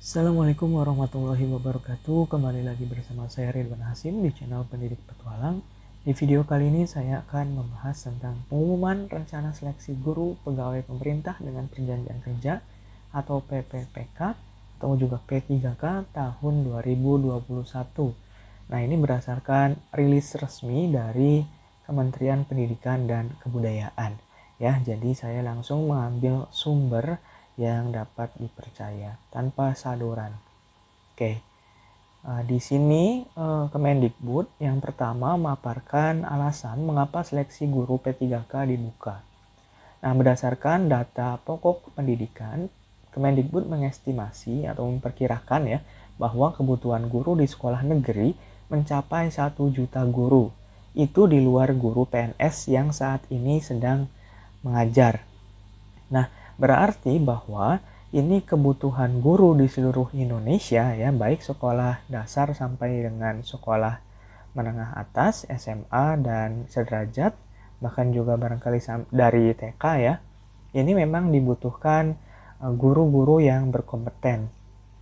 Assalamualaikum warahmatullahi wabarakatuh. Kembali lagi bersama saya Ridwan Hasim di channel Pendidik Petualang. Di video kali ini saya akan membahas tentang pengumuman rencana seleksi guru pegawai pemerintah dengan perjanjian kerja atau PPPK atau juga P3K tahun 2021. Nah, ini berdasarkan rilis resmi dari Kementerian Pendidikan dan Kebudayaan. Ya, jadi saya langsung mengambil sumber yang dapat dipercaya tanpa saduran. Oke, di sini Kemendikbud yang pertama memaparkan alasan mengapa seleksi guru P3K dibuka. Nah, berdasarkan data pokok pendidikan, Kemendikbud mengestimasi atau memperkirakan ya bahwa kebutuhan guru di sekolah negeri mencapai 1 juta guru. Itu di luar guru PNS yang saat ini sedang mengajar. Nah, berarti bahwa ini kebutuhan guru di seluruh Indonesia ya, baik sekolah dasar sampai dengan sekolah menengah atas, SMA dan sederajat, bahkan juga barangkali dari TK ya. Ini memang dibutuhkan guru-guru yang berkompeten.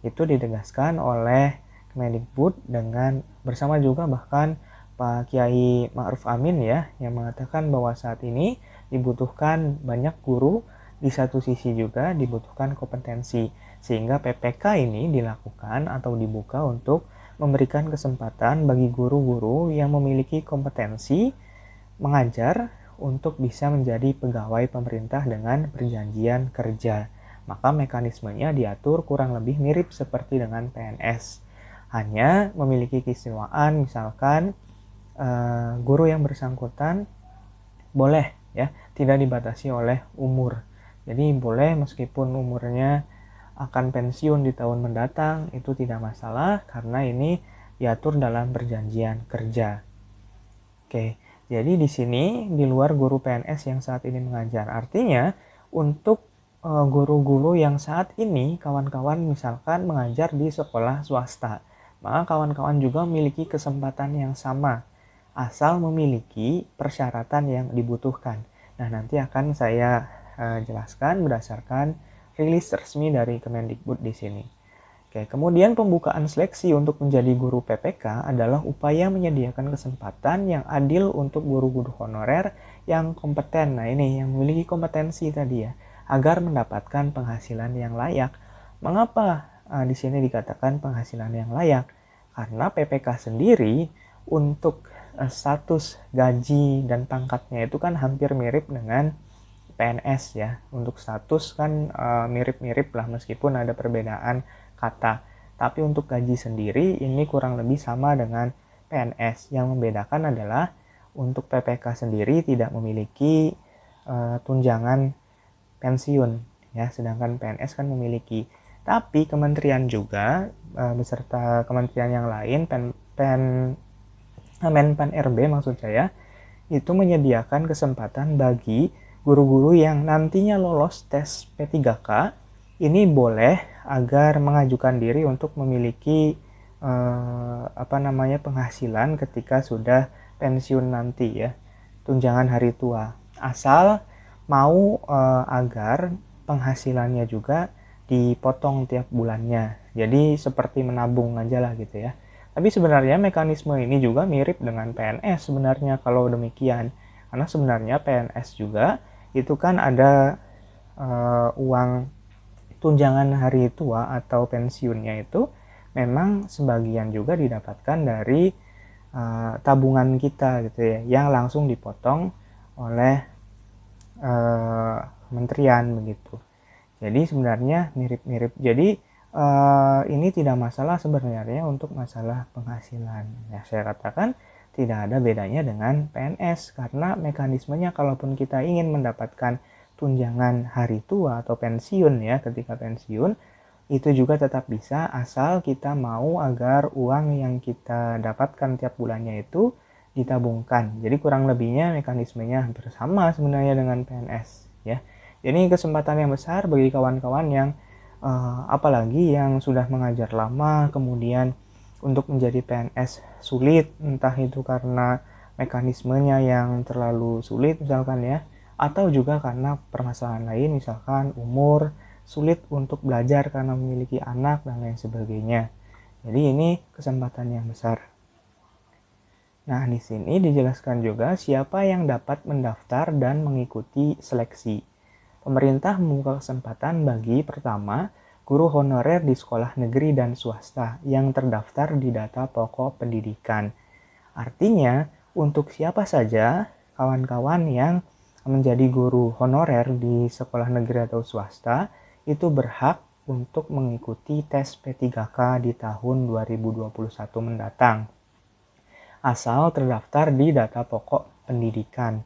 Itu ditegaskan oleh Kemendikbud dengan bersama juga bahkan Pak Kiai Ma'ruf Amin ya, yang mengatakan bahwa saat ini dibutuhkan banyak guru, di satu sisi juga dibutuhkan kompetensi, sehingga PPK ini dilakukan atau dibuka untuk memberikan kesempatan bagi guru-guru yang memiliki kompetensi mengajar untuk bisa menjadi pegawai pemerintah dengan perjanjian kerja. Maka mekanismenya diatur kurang lebih mirip seperti dengan PNS. Hanya memiliki keistimewaan, misalkan guru yang bersangkutan boleh ya, tidak dibatasi oleh umur. Jadi boleh meskipun umurnya akan pensiun di tahun mendatang, itu tidak masalah karena ini diatur dalam perjanjian kerja. Oke, jadi di sini di luar guru PNS yang saat ini mengajar. Artinya untuk guru-guru yang saat ini kawan-kawan misalkan mengajar di sekolah swasta, maka kawan-kawan juga memiliki kesempatan yang sama asal memiliki persyaratan yang dibutuhkan. Nah, nanti akan saya jelaskan berdasarkan rilis resmi dari Kemendikbud di sini. Oke, kemudian pembukaan seleksi untuk menjadi guru PPK adalah upaya menyediakan kesempatan yang adil untuk guru-guru honorer yang kompeten. Nah, ini yang memiliki kompetensi tadi ya, agar mendapatkan penghasilan yang layak. Mengapa di sini dikatakan penghasilan yang layak? Karena PPK sendiri untuk status gaji dan pangkatnya itu kan hampir mirip dengan PNS ya. Untuk status kan mirip-mirip lah meskipun ada perbedaan kata. Tapi untuk gaji sendiri ini kurang lebih sama dengan PNS. Yang membedakan adalah untuk PPK sendiri tidak memiliki tunjangan pensiun ya, sedangkan PNS kan memiliki. Tapi kementerian juga beserta kementerian yang lain Menpan RB maksud saya, itu menyediakan kesempatan bagi guru-guru yang nantinya lolos tes P3K ini boleh agar mengajukan diri untuk memiliki penghasilan ketika sudah pensiun nanti ya, tunjangan hari tua, asal mau agar penghasilannya juga dipotong tiap bulannya, jadi seperti menabung aja lah gitu ya. Tapi sebenarnya mekanisme ini juga mirip dengan PNS sebenarnya kalau demikian. Karena sebenarnya PNS juga itu kan ada uang tunjangan hari tua atau pensiunnya itu memang sebagian juga didapatkan dari tabungan kita gitu ya, yang langsung dipotong oleh kementerian begitu. Jadi sebenarnya mirip-mirip. Jadi ini tidak masalah sebenarnya untuk masalah penghasilan. Ya, saya katakan tidak ada bedanya dengan PNS karena mekanismenya kalaupun kita ingin mendapatkan tunjangan hari tua atau pensiun ya, ketika pensiun itu juga tetap bisa asal kita mau agar uang yang kita dapatkan tiap bulannya itu ditabungkan. Jadi kurang lebihnya mekanismenya hampir sama sebenarnya dengan PNS ya. Jadi kesempatan yang besar bagi kawan-kawan yang apalagi yang sudah mengajar lama kemudian untuk menjadi PNS sulit, entah itu karena mekanismenya yang terlalu sulit misalkan ya, atau juga karena permasalahan lain misalkan umur sulit untuk belajar karena memiliki anak dan lain sebagainya. Jadi ini kesempatan yang besar. Nah, di sini dijelaskan juga siapa yang dapat mendaftar dan mengikuti seleksi. Pemerintah membuka kesempatan bagi pertama, guru honorer di sekolah negeri dan swasta yang terdaftar di data pokok pendidikan. Artinya, untuk siapa saja kawan-kawan yang menjadi guru honorer di sekolah negeri atau swasta itu berhak untuk mengikuti tes P3K di tahun 2021 mendatang, asal terdaftar di data pokok pendidikan.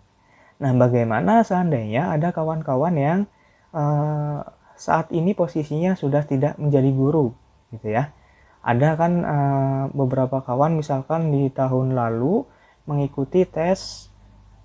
Nah, bagaimana seandainya ada kawan-kawan yang saat ini posisinya sudah tidak menjadi guru, gitu ya? Ada kan beberapa kawan misalkan di tahun lalu mengikuti tes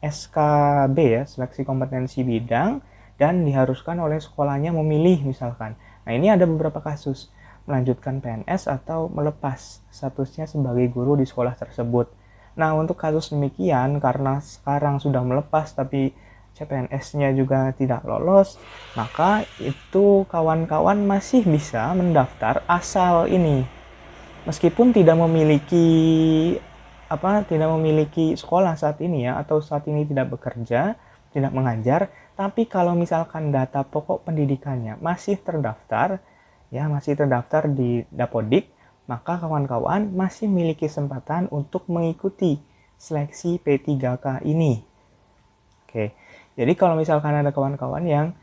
SKB ya, seleksi kompetensi bidang, dan diharuskan oleh sekolahnya memilih misalkan. Nah, ini ada beberapa kasus melanjutkan PNS atau melepas statusnya sebagai guru di sekolah tersebut. Nah, untuk kasus demikian, karena sekarang sudah melepas tapi CPNS-nya juga tidak lolos, maka itu kawan-kawan masih bisa mendaftar asal ini. Meskipun tidak memiliki sekolah saat ini ya, atau saat ini tidak bekerja, tidak mengajar, tapi kalau misalkan data pokok pendidikannya masih terdaftar di Dapodik, maka kawan-kawan masih memiliki kesempatan untuk mengikuti seleksi P3K ini. Oke, jadi kalau misalkan ada kawan-kawan yang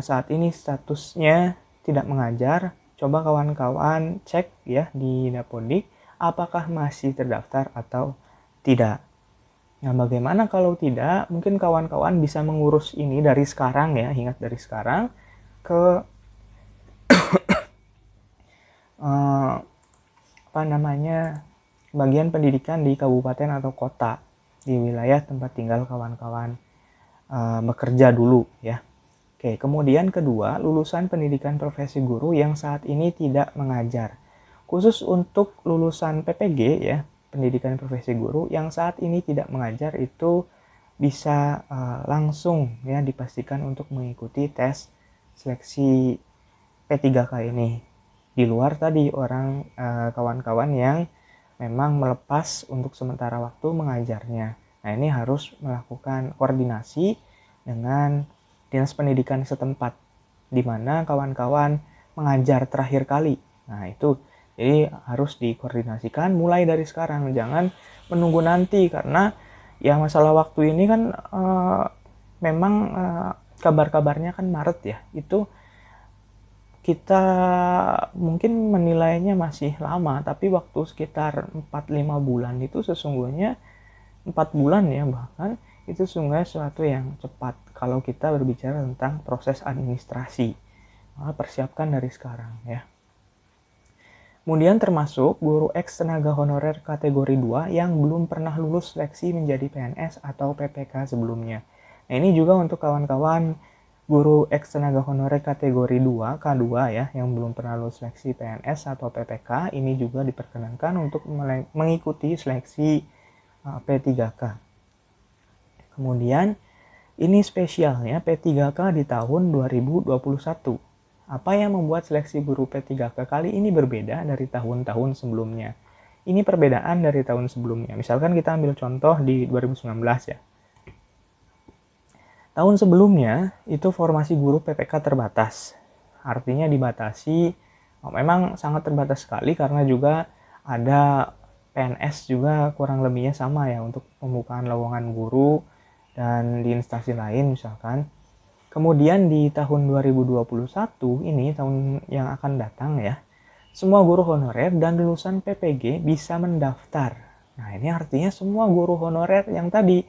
saat ini statusnya tidak mengajar, coba kawan-kawan cek ya di Dapodik apakah masih terdaftar atau tidak. Nah, bagaimana kalau tidak? Mungkin kawan-kawan bisa mengurus ini dari sekarang ya, ingat dari sekarang ke bagian pendidikan di kabupaten atau kota di wilayah tempat tinggal kawan-kawan bekerja dulu ya. Oke, kemudian kedua, lulusan pendidikan profesi guru yang saat ini tidak mengajar. Khusus untuk lulusan PPG ya, pendidikan profesi guru yang saat ini tidak mengajar itu bisa langsung ya dipastikan untuk mengikuti tes seleksi P3K ini. Di luar tadi kawan-kawan yang memang melepas untuk sementara waktu mengajarnya. Nah, ini harus melakukan koordinasi dengan dinas pendidikan setempat di mana kawan-kawan mengajar terakhir kali. Nah, itu jadi harus dikoordinasikan mulai dari sekarang, jangan menunggu nanti, karena ya masalah waktu ini kan memang kabar-kabarnya kan Maret ya, itu kita mungkin menilainya masih lama, tapi waktu sekitar 4-5 bulan itu sesungguhnya 4 bulan ya bahkan itu sungguh sesuatu yang cepat kalau kita berbicara tentang proses administrasi. Maka persiapkan dari sekarang ya. Kemudian termasuk guru eks tenaga honorer kategori 2 yang belum pernah lulus seleksi menjadi PNS atau PPK sebelumnya. Nah, ini juga untuk kawan-kawan guru eks tenaga honorer kategori 2, K2 ya, yang belum pernah lulus seleksi PNS atau PPK, ini juga diperkenankan untuk mengikuti seleksi P3K. Kemudian, ini spesialnya P3K di tahun 2021. Apa yang membuat seleksi guru P3K kali ini berbeda dari tahun-tahun sebelumnya? Ini perbedaan dari tahun sebelumnya. Misalkan kita ambil contoh di 2019 ya. Tahun sebelumnya itu formasi guru PPK terbatas. Artinya dibatasi, memang sangat terbatas sekali karena juga ada PNS juga kurang lebihnya sama ya untuk pembukaan lowongan guru dan di instansi lain misalkan. Kemudian di tahun 2021 ini tahun yang akan datang ya, semua guru honorer dan lulusan PPG bisa mendaftar. Nah, ini artinya semua guru honorer yang tadi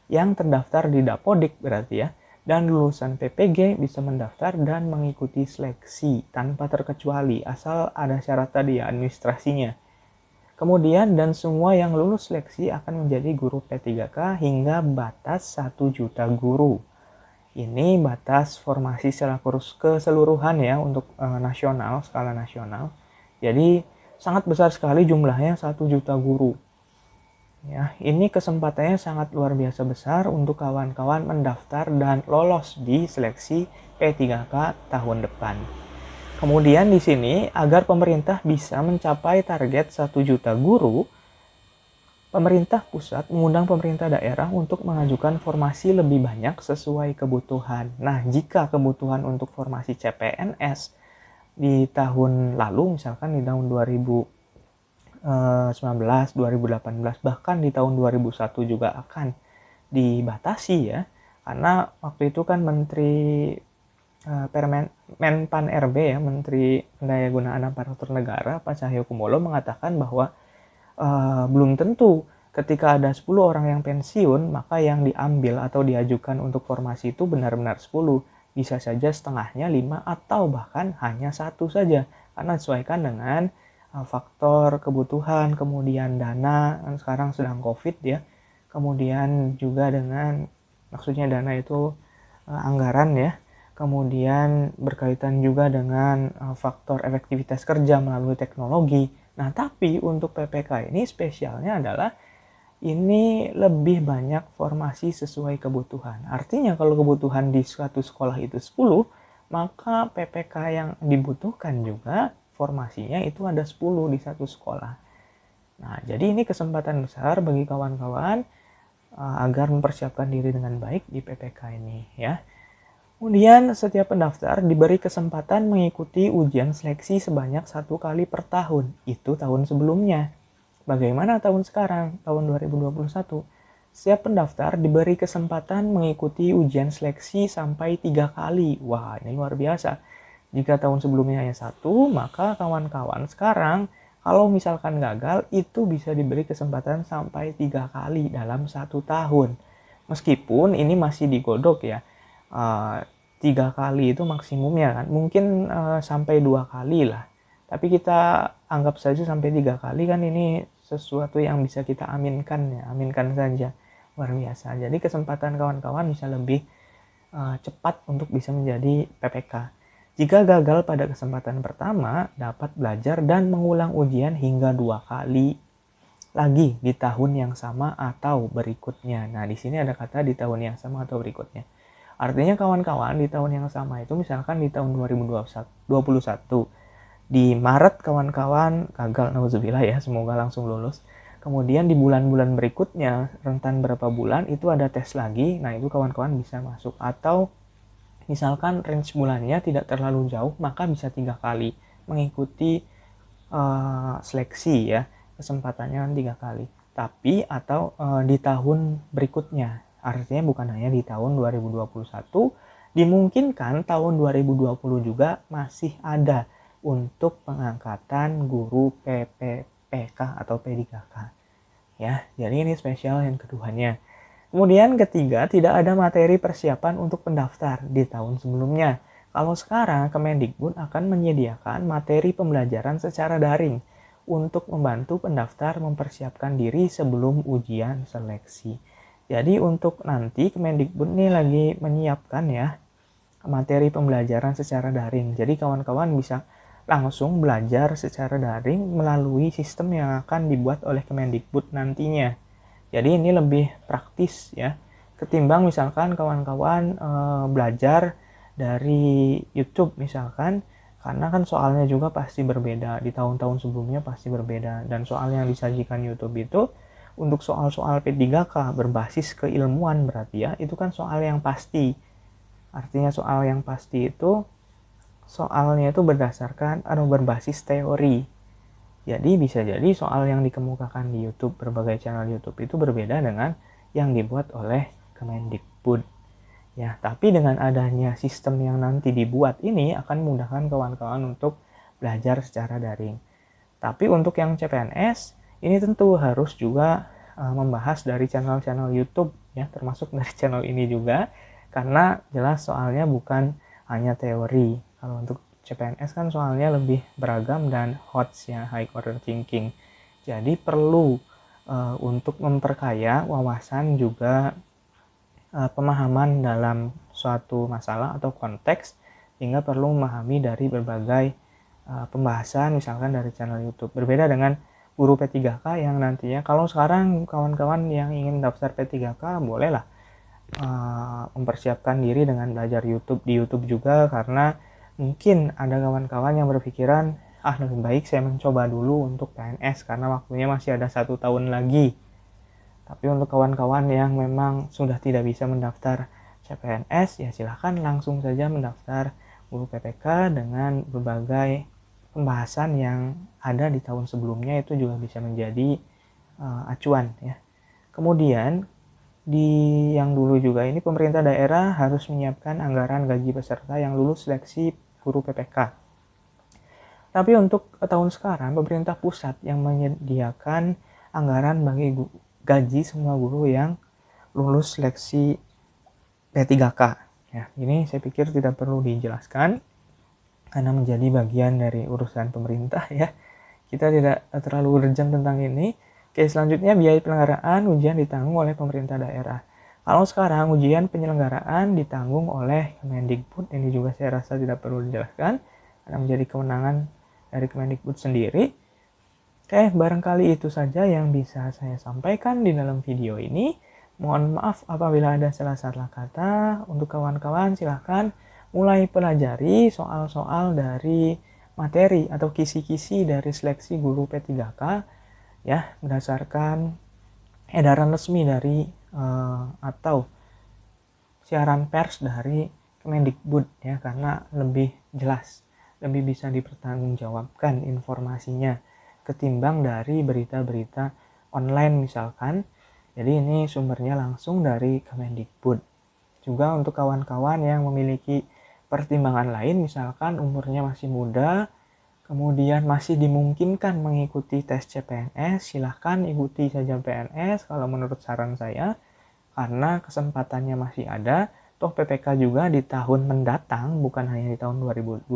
yang terdaftar di Dapodik berarti ya, dan lulusan PPG bisa mendaftar dan mengikuti seleksi tanpa terkecuali asal ada syarat tadi ya, administrasinya. Kemudian dan semua yang lulus seleksi akan menjadi guru P3K hingga batas 1 juta guru. Ini batas formasi secara keseluruhan ya untuk nasional, skala nasional. Jadi sangat besar sekali jumlahnya 1 juta guru. Ya, ini kesempatannya sangat luar biasa besar untuk kawan-kawan mendaftar dan lolos di seleksi P3K tahun depan. Kemudian di sini agar pemerintah bisa mencapai target 1 juta guru, pemerintah pusat mengundang pemerintah daerah untuk mengajukan formasi lebih banyak sesuai kebutuhan. Nah, jika kebutuhan untuk formasi CPNS di tahun lalu, misalkan di tahun 2019, 2018, bahkan di tahun 2001 juga akan dibatasi ya, karena waktu itu kan Menteri Menpan RB ya, Menteri Pendayagunaan Aparatur Negara, Pak Cahyokumolo mengatakan bahwa belum tentu ketika ada 10 orang yang pensiun, maka yang diambil atau diajukan untuk formasi itu benar-benar 10. Bisa saja setengahnya 5 atau bahkan hanya 1 saja. Karena disesuaikan dengan faktor kebutuhan, kemudian dana, kan sekarang sedang COVID ya. Kemudian juga dengan, maksudnya dana itu anggaran ya. Kemudian berkaitan juga dengan faktor efektivitas kerja melalui teknologi. Nah, tapi untuk PPK ini spesialnya adalah ini lebih banyak formasi sesuai kebutuhan. Artinya kalau kebutuhan di suatu sekolah itu 10, maka PPK yang dibutuhkan juga formasinya itu ada 10 di satu sekolah. Nah, jadi ini kesempatan besar bagi kawan-kawan agar mempersiapkan diri dengan baik di PPK ini ya. Kemudian setiap pendaftar diberi kesempatan mengikuti ujian seleksi sebanyak 1 kali per tahun. Itu tahun sebelumnya. Bagaimana tahun sekarang, tahun 2021? Setiap pendaftar diberi kesempatan mengikuti ujian seleksi sampai 3 kali. Wah, ini luar biasa. Jika tahun sebelumnya hanya 1, maka kawan-kawan sekarang kalau misalkan gagal, itu bisa diberi kesempatan sampai 3 kali dalam 1 tahun. Meskipun ini masih digodok ya. 3 kali itu maksimumnya kan, mungkin sampai 2 kali lah, tapi kita anggap saja sampai 3 kali kan, ini sesuatu yang bisa kita aminkan ya, aminkan saja. Luar biasa. Jadi kesempatan kawan-kawan bisa lebih cepat untuk bisa menjadi PPK. Jika gagal pada kesempatan pertama, dapat belajar dan mengulang ujian hingga 2 kali lagi di tahun yang sama atau berikutnya. Nah, di sini ada kata di tahun yang sama atau berikutnya. Artinya kawan-kawan di tahun yang sama itu, misalkan di tahun 2021, di Maret kawan-kawan gagal, nauzubillah ya, semoga langsung lulus. Kemudian di bulan-bulan berikutnya, rentan berapa bulan, itu ada tes lagi, nah itu kawan-kawan bisa masuk. Atau misalkan range bulannya tidak terlalu jauh, maka bisa 3 kali mengikuti seleksi ya, kesempatannya 3 kali. Tapi atau di tahun berikutnya, artinya bukan hanya di tahun 2021, dimungkinkan tahun 2020 juga masih ada untuk pengangkatan guru PPPK atau P3K. Ya, jadi ini spesial yang keduanya. Kemudian ketiga, tidak ada materi persiapan untuk pendaftar di tahun sebelumnya. Kalau sekarang, Kemendikbud akan menyediakan materi pembelajaran secara daring untuk membantu pendaftar mempersiapkan diri sebelum ujian seleksi. Jadi untuk nanti Kemendikbud ini lagi menyiapkan ya materi pembelajaran secara daring. Jadi kawan-kawan bisa langsung belajar secara daring melalui sistem yang akan dibuat oleh Kemendikbud nantinya. Jadi ini lebih praktis ya, ketimbang misalkan kawan-kawan belajar dari YouTube misalkan, karena kan soalnya juga pasti berbeda, di tahun-tahun sebelumnya pasti berbeda, dan soal yang disajikan YouTube itu untuk soal-soal P3K berbasis keilmuan berarti ya, itu kan soal yang pasti. Artinya soal yang pasti itu soalnya itu berdasarkan atau berbasis teori. Jadi bisa jadi soal yang dikemukakan di YouTube, berbagai channel YouTube itu berbeda dengan yang dibuat oleh Kemendikbud. Ya, tapi dengan adanya sistem yang nanti dibuat ini akan memudahkan kawan-kawan untuk belajar secara daring. Tapi untuk yang CPNS, ini tentu harus juga membahas dari channel-channel YouTube ya, termasuk dari channel ini juga, karena jelas soalnya bukan hanya teori. Kalau untuk CPNS kan soalnya lebih beragam dan HOTS ya, high order thinking. Jadi perlu untuk memperkaya wawasan juga pemahaman dalam suatu masalah atau konteks, sehingga perlu memahami dari berbagai pembahasan misalkan dari channel YouTube. Berbeda dengan guru P3K yang nantinya, kalau sekarang kawan-kawan yang ingin daftar P3K bolehlah mempersiapkan diri dengan belajar YouTube di YouTube juga, karena Mungkin ada kawan-kawan yang berpikiran, lebih baik saya mencoba dulu untuk PNS karena waktunya masih ada 1 tahun lagi. Tapi untuk kawan-kawan yang memang sudah tidak bisa mendaftar CPNS, ya silahkan langsung saja mendaftar guru PPK dengan berbagai pembahasan yang ada di tahun sebelumnya, itu juga bisa menjadi acuan ya. Kemudian di yang dulu juga ini pemerintah daerah harus menyiapkan anggaran gaji peserta yang lulus seleksi guru PPK. Tapi untuk tahun sekarang pemerintah pusat yang menyediakan anggaran bagi gaji semua guru yang lulus seleksi P3K. Ya, ini saya pikir tidak perlu dijelaskan karena menjadi bagian dari urusan pemerintah ya. Kita tidak terlalu berjam tentang ini. Oke, selanjutnya biaya penyelenggaraan ujian ditanggung oleh pemerintah daerah. Kalau sekarang ujian penyelenggaraan ditanggung oleh Kemendikbud, ini juga saya rasa tidak perlu dijelaskan karena menjadi kewenangan dari Kemendikbud sendiri. Oke, barangkali itu saja yang bisa saya sampaikan di dalam video ini. Mohon maaf apabila ada salah-salah kata. Untuk kawan-kawan silahkan mulai pelajari soal-soal dari materi atau kisi-kisi dari seleksi guru P3K ya, berdasarkan edaran resmi dari atau siaran pers dari Kemendikbud ya, karena lebih jelas, lebih bisa dipertanggungjawabkan informasinya ketimbang dari berita-berita online misalkan. Jadi ini sumbernya langsung dari Kemendikbud. Juga untuk kawan-kawan yang memiliki pertimbangan lain, misalkan umurnya masih muda, kemudian masih dimungkinkan mengikuti tes CPNS, silahkan ikuti saja PNS kalau menurut saran saya, karena kesempatannya masih ada. Toh PPK juga di tahun mendatang, bukan hanya di tahun 2021,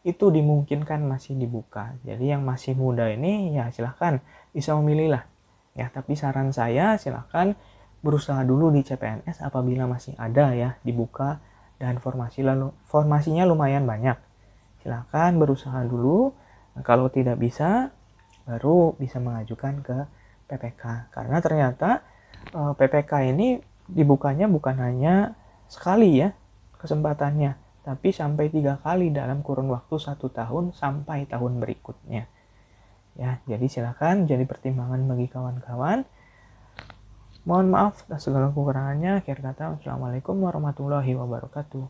itu dimungkinkan masih dibuka. Jadi yang masih muda ini ya silahkan bisa memilih lah. Ya, tapi saran saya silahkan berusaha dulu di CPNS apabila masih ada ya dibuka dan formasinya lumayan banyak. Silahkan berusaha dulu. Nah, kalau tidak bisa, baru bisa mengajukan ke PPK. Karena ternyata PPK ini dibukanya bukan hanya sekali ya kesempatannya, tapi sampai 3 kali dalam kurun waktu 1 tahun sampai tahun berikutnya. Ya, jadi silakan jadi pertimbangan bagi kawan-kawan. Mohon maaf atas segala kekurangannya. Akhir kata, wassalamualaikum warahmatullahi wabarakatuh.